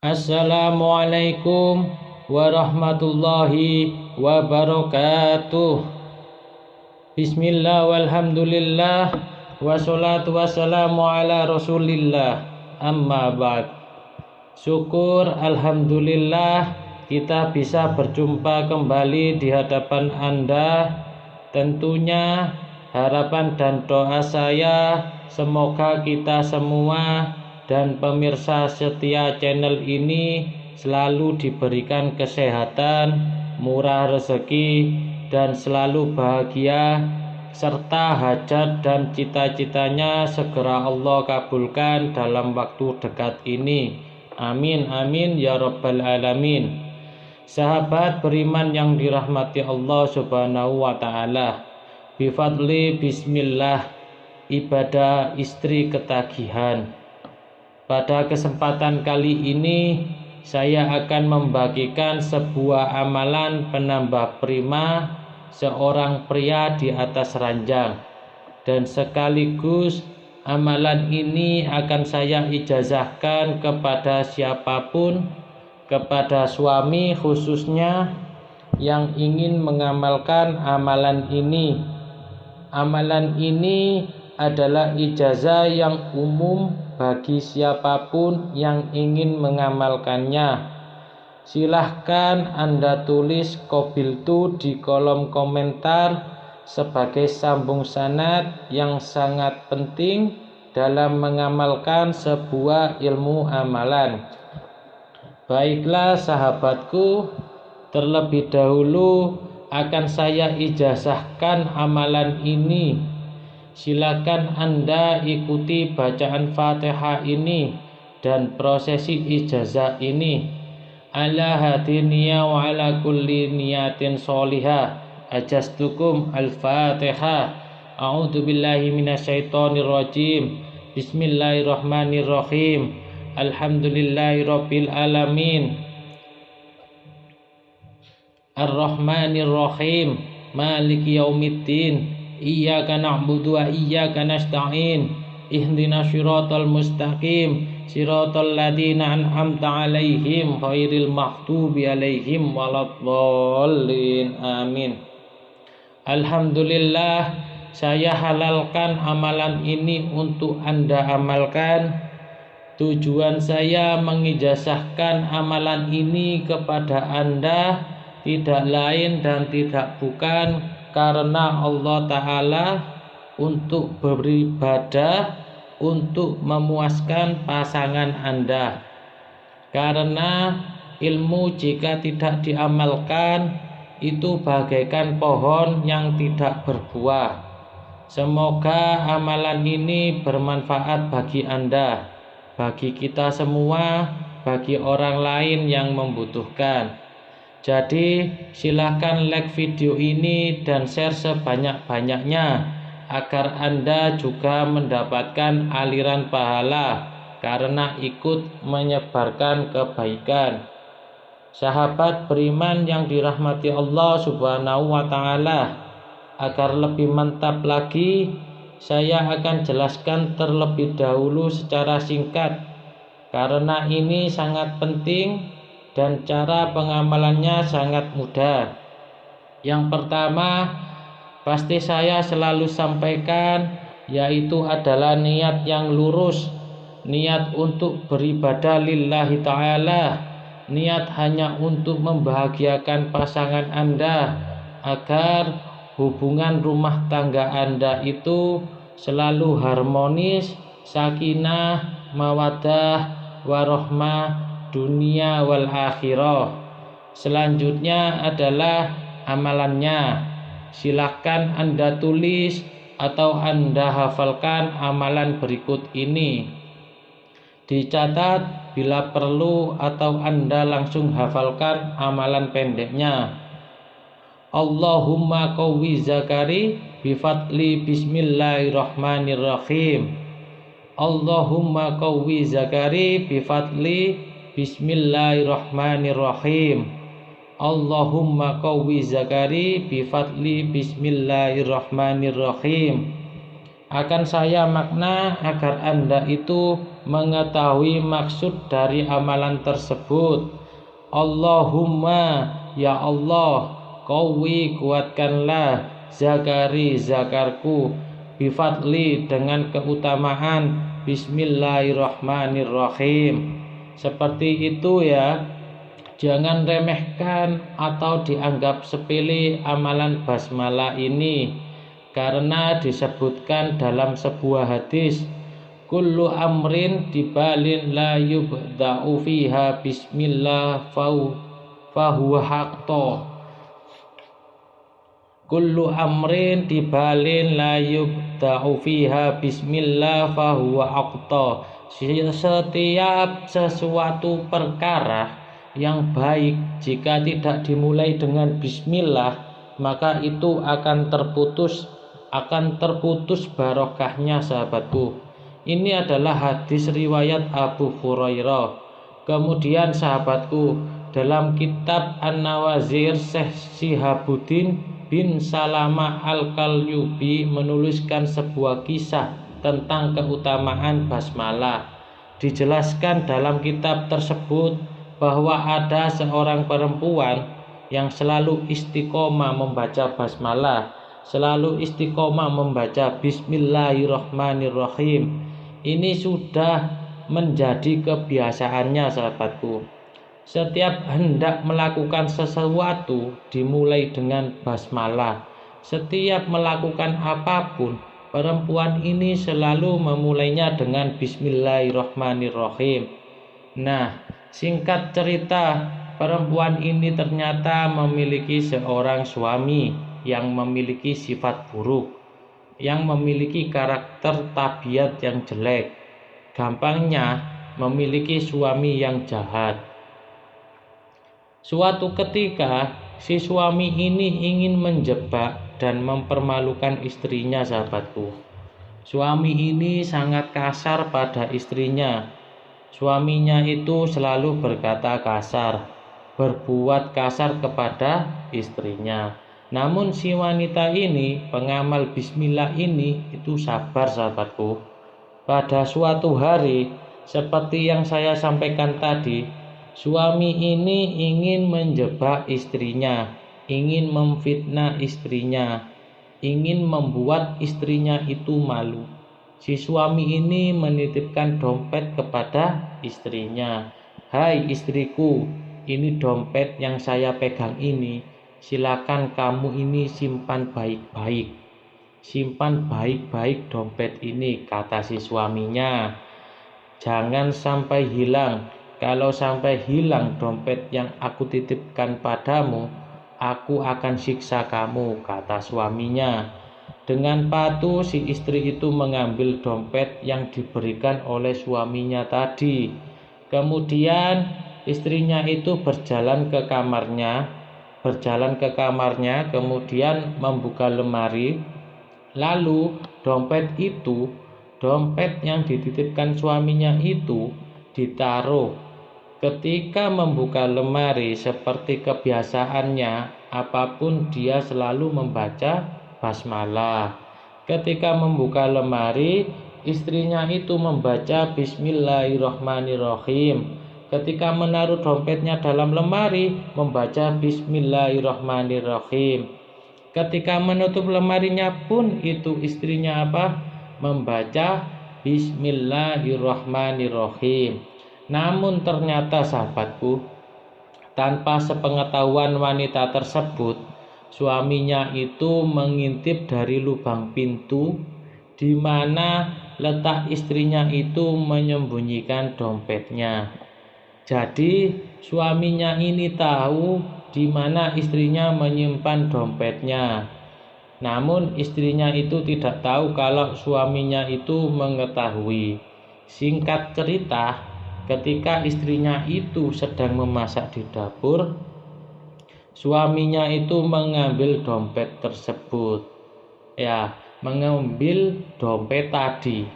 Assalamualaikum warahmatullahi wabarakatuh. Bismillah walhamdulillah wassalatu wassalamu ala rasulillah. Amma ba'd. Syukur alhamdulillah kita bisa berjumpa kembali di hadapan Anda. Tentunya harapan dan doa saya semoga kita semua dan pemirsa setia channel ini selalu diberikan kesehatan, murah rezeki, dan selalu bahagia, serta hajat dan cita-citanya segera Allah kabulkan dalam waktu dekat ini. Amin amin ya rabbal alamin. Sahabat beriman yang dirahmati Allah subhanahu wa ta'ala, bifadli bismillah, ibadah istri ketagihan. Pada kesempatan kali ini saya akan membagikan sebuah amalan penambah prima seorang pria di atas ranjang, dan sekaligus amalan ini akan saya ijazahkan kepada siapapun, kepada suami khususnya yang ingin mengamalkan amalan ini. Amalan ini adalah ijazah yang umum bagi siapapun yang ingin mengamalkannya. Silahkan Anda tulis qabiltu di kolom komentar sebagai sambung sanad yang sangat penting dalam mengamalkan sebuah ilmu amalan. Baiklah sahabatku, terlebih dahulu akan saya ijazahkan amalan ini. Silakan Anda ikuti bacaan Fatihah ini dan prosesi ijazah ini. Ala hadiniya wa ala kulli niyatin sholihah. Ajastukum al-Fatihah. A'udzu billahi minasyaitonir rajim. Bismillahirrahmanirrahim. Alhamdulillahirabbil alamin. Ar-Rahmanirrahim. Maliki yaumiddin. Iyyaka na'budu wa iyyaka nasta'in. Ihdinas siratal mustaqim. Siratal ladzina an'amta 'alaihim ghairil maghdubi 'alaihim waladdallin. Amin. Alhamdulillah, saya halalkan amalan ini untuk Anda amalkan. Tujuan saya mengijazahkan amalan ini kepada Anda tidak lain dan tidak bukan karena Allah Ta'ala untuk beribadah, untuk memuaskan pasangan Anda. Karena ilmu jika tidak diamalkan itu bagaikan pohon yang tidak berbuah. Semoga amalan ini bermanfaat bagi Anda, bagi kita semua, bagi orang lain yang membutuhkan. Jadi silakan like video ini dan share sebanyak-banyaknya agar Anda juga mendapatkan aliran pahala karena ikut menyebarkan kebaikan. Sahabat beriman yang dirahmati Allah subhanahu wa ta'ala, agar lebih mantap lagi saya akan jelaskan terlebih dahulu secara singkat karena ini sangat penting dan cara pengamalannya sangat mudah. Yang pertama, pasti saya selalu sampaikan, yaitu adalah niat yang lurus, niat untuk beribadah lillahi ta'ala, niat hanya untuk membahagiakan pasangan Anda, agar hubungan rumah tangga Anda itu selalu harmonis, sakinah, mawaddah, warahmah, dunia wal akhirah. Selanjutnya adalah amalannya. Silakan Anda tulis atau Anda hafalkan amalan berikut ini. Dicatat bila perlu atau Anda langsung hafalkan amalan pendeknya. Allahumma qawwi zakari bifadli bismillahirrahmanirrahim. Allahumma qawwi zakari bifadli bismillahirrahmanirrahim. Allahumma qawwi zakari bifadli bismillahirrahmanirrahim. Akan saya makna agar Anda itu mengetahui maksud dari amalan tersebut. Allahumma, ya Allah, qawi, kuatkanlah zakari, zakarku, bifadli, dengan keutamaan, bismillahirrahmanirrahim. Seperti itu ya. Jangan remehkan atau dianggap sepele amalan basmalah ini, karena disebutkan dalam sebuah hadis, kullu amrin dibalin la yubda'u fiha bismillah fahuwa haqqo. Kullu amrin dibalin la yubda'u fiha bismillah fahuwa haqqo. Setiap sesuatu perkara yang baik jika tidak dimulai dengan bismillah, maka itu akan terputus barokahnya, sahabatku. Ini adalah hadis riwayat Abu Hurairah. Kemudian sahabatku, dalam kitab An-Nawazir, Syekh Shihabuddin bin Salamah Al-Qalyubi menuliskan sebuah kisah tentang keutamaan basmalah. Dijelaskan dalam kitab tersebut bahwa ada seorang perempuan yang selalu istiqomah membaca basmalah, selalu istiqomah membaca bismillahirrahmanirrahim. Ini sudah menjadi kebiasaannya, sahabatku. Setiap hendak melakukan sesuatu dimulai dengan basmalah. Setiap melakukan apapun, perempuan ini selalu memulainya dengan bismillahirrahmanirrahim. Nah, singkat cerita, perempuan ini ternyata memiliki seorang suami yang memiliki sifat buruk, yang memiliki karakter tabiat yang jelek. Gampangnya, memiliki suami yang jahat. Suatu ketika, si suami ini ingin menjebak dan mempermalukan istrinya, sahabatku. Suami ini sangat kasar pada istrinya. Suaminya itu selalu berkata kasar, berbuat kasar kepada istrinya. Namun si wanita ini, pengamal bismillah ini, itu sabar, sahabatku. Pada suatu hari, seperti yang saya sampaikan tadi, suami ini ingin menjebak istrinya, ingin memfitnah istrinya, ingin membuat istrinya itu malu. Si suami ini menitipkan dompet kepada istrinya. Hai istriku, ini dompet yang saya pegang ini. Silakan kamu ini simpan baik-baik. Simpan baik-baik dompet ini, kata si suaminya. Jangan sampai hilang. Kalau sampai hilang dompet yang aku titipkan padamu, aku akan siksa kamu, kata suaminya. Dengan patuh si istri itu mengambil dompet yang diberikan oleh suaminya tadi. Kemudian istrinya itu berjalan ke kamarnya, kemudian membuka lemari. Lalu dompet yang dititipkan suaminya itu ditaruh. Ketika membuka lemari, seperti kebiasaannya, apapun dia selalu membaca basmalah. Ketika membuka lemari, istrinya itu membaca bismillahirrahmanirrahim. Ketika menaruh dompetnya dalam lemari, membaca bismillahirrahmanirrahim. Ketika menutup lemarinya pun itu istrinya membaca bismillahirrahmanirrahim. Namun ternyata, sahabatku, tanpa sepengetahuan wanita tersebut, suaminya itu mengintip dari lubang pintu di mana letak istrinya itu menyembunyikan dompetnya. Jadi suaminya ini tahu di mana istrinya menyimpan dompetnya. Namun istrinya itu tidak tahu kalau suaminya itu mengetahui. Singkat cerita, ketika istrinya itu sedang memasak di dapur, suaminya itu mengambil dompet tersebut. Mengambil dompet tadi.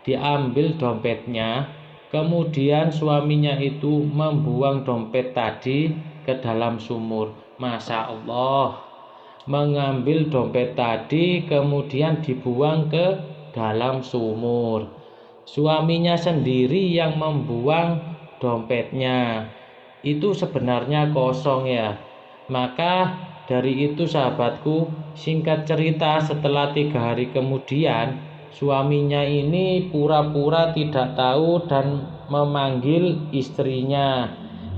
Diambil dompetnya, kemudian suaminya itu membuang dompet tadi ke dalam sumur. Masya Allah. Mengambil dompet tadi kemudian dibuang ke dalam sumur. Suaminya sendiri yang membuang dompetnya. Itu sebenarnya kosong ya. Maka dari itu sahabatku, singkat cerita setelah 3 hari kemudian, suaminya ini pura-pura tidak tahu dan memanggil istrinya.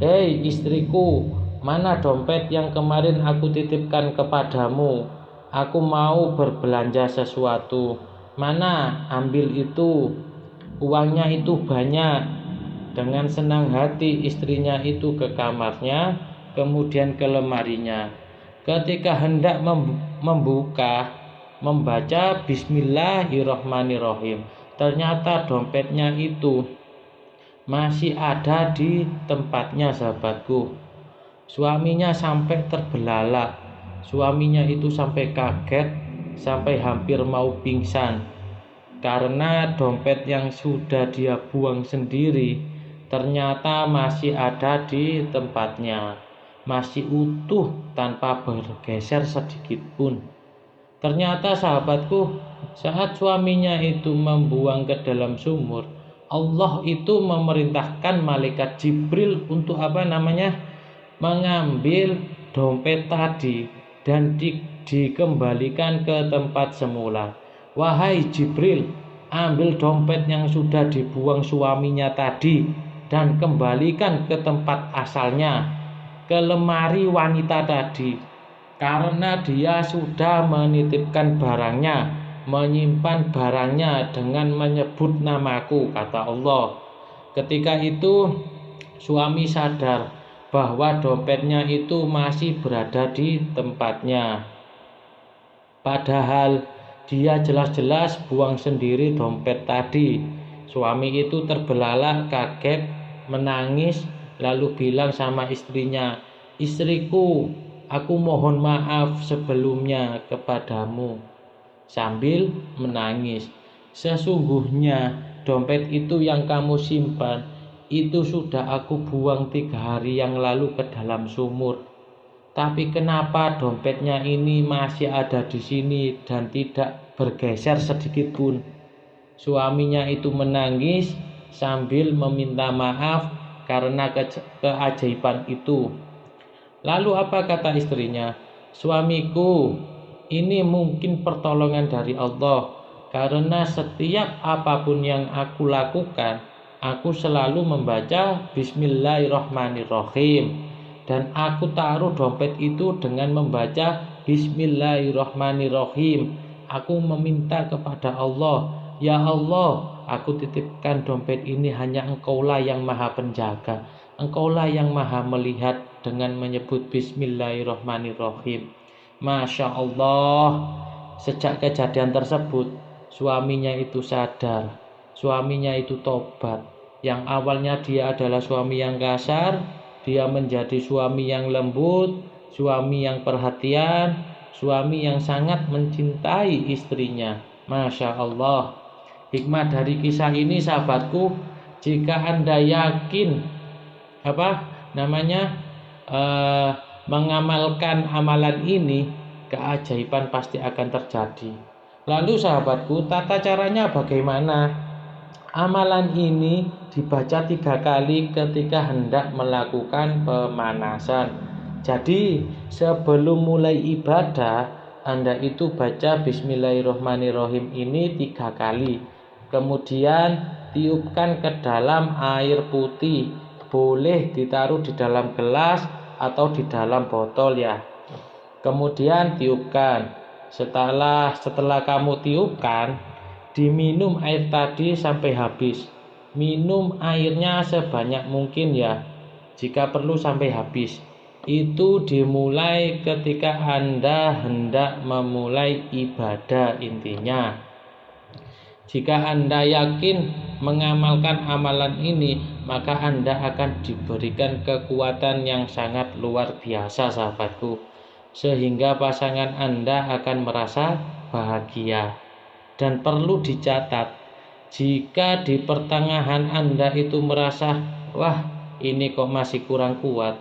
"Hei istriku, mana dompet yang kemarin aku titipkan kepadamu? Aku mau berbelanja sesuatu. Mana, ambil itu. Uangnya itu banyak." Dengan senang hati istrinya itu ke kamarnya, kemudian ke lemarinya. Ketika hendak membaca Bismillahirrohmanirrohim, ternyata dompetnya itu masih ada di tempatnya sahabatku. Suaminya sampai terbelalak. Suaminya itu sampai kaget, sampai hampir mau pingsan. Karena dompet yang sudah dia buang sendiri ternyata masih ada di tempatnya, masih utuh tanpa bergeser sedikit pun. Ternyata sahabatku, saat suaminya itu membuang ke dalam sumur, Allah itu memerintahkan malaikat Jibril untuk mengambil dompet tadi dan dikembalikan ke tempat semula. "Wahai Jibril, ambil dompet yang sudah dibuang suaminya tadi dan kembalikan ke tempat asalnya, ke lemari wanita tadi, karena dia sudah menitipkan barangnya, menyimpan barangnya dengan menyebut namaku," kata Allah. Ketika itu suami sadar bahwa dompetnya itu masih berada di tempatnya. Padahal dia jelas-jelas buang sendiri dompet tadi. Suami itu terbelalak, kaget, menangis, lalu bilang sama istrinya, "Istriku, aku mohon maaf sebelumnya kepadamu," sambil menangis. "Sesungguhnya dompet itu yang kamu simpan, itu sudah aku buang 3 hari yang lalu ke dalam sumur. Tapi kenapa dompetnya ini masih ada di sini dan tidak bergeser sedikit pun?" Suaminya itu menangis sambil meminta maaf karena keajaiban itu. Lalu apa kata istrinya? "Suamiku, ini mungkin pertolongan dari Allah, karena setiap apapun yang aku lakukan, aku selalu membaca Bismillahirrohmanirrohim. Dan aku taruh dompet itu dengan membaca Bismillahirrohmanirrohim. Aku meminta kepada Allah, ya Allah, aku titipkan dompet ini hanya Engkaulah yang maha penjaga. Engkaulah yang maha melihat," dengan menyebut Bismillahirrohmanirrohim. Masya Allah, sejak kejadian tersebut, suaminya itu sadar, suaminya itu tobat. Yang awalnya dia adalah suami yang kasar, dia menjadi suami yang lembut, suami yang perhatian, suami yang sangat mencintai istrinya. Masya Allah. Hikmah dari kisah ini sahabatku, jika Anda yakin mengamalkan amalan ini, keajaiban pasti akan terjadi. Lalu sahabatku, tata caranya bagaimana? Amalan ini dibaca 3 kali ketika hendak melakukan pemanasan. Jadi sebelum mulai ibadah, Anda itu baca Bismillahirrohmanirrohim ini 3 kali. Kemudian tiupkan ke dalam air putih. Boleh ditaruh di dalam gelas atau di dalam botol ya. Kemudian tiupkan. Setelah kamu tiupkan, diminum air tadi sampai habis. Minum airnya sebanyak mungkin ya. Jika perlu sampai habis. Itu dimulai ketika Anda hendak memulai ibadah intinya. Jika Anda yakin mengamalkan amalan ini, maka Anda akan diberikan kekuatan yang sangat luar biasa sahabatku. Sehingga pasangan Anda akan merasa bahagia. Dan perlu dicatat, jika di pertengahan Anda itu merasa, wah ini kok masih kurang kuat,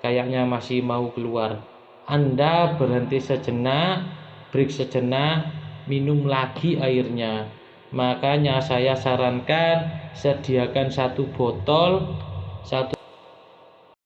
kayaknya masih mau keluar, Anda berhenti sejenak, break sejenak, minum lagi airnya. Makanya saya sarankan sediakan satu botol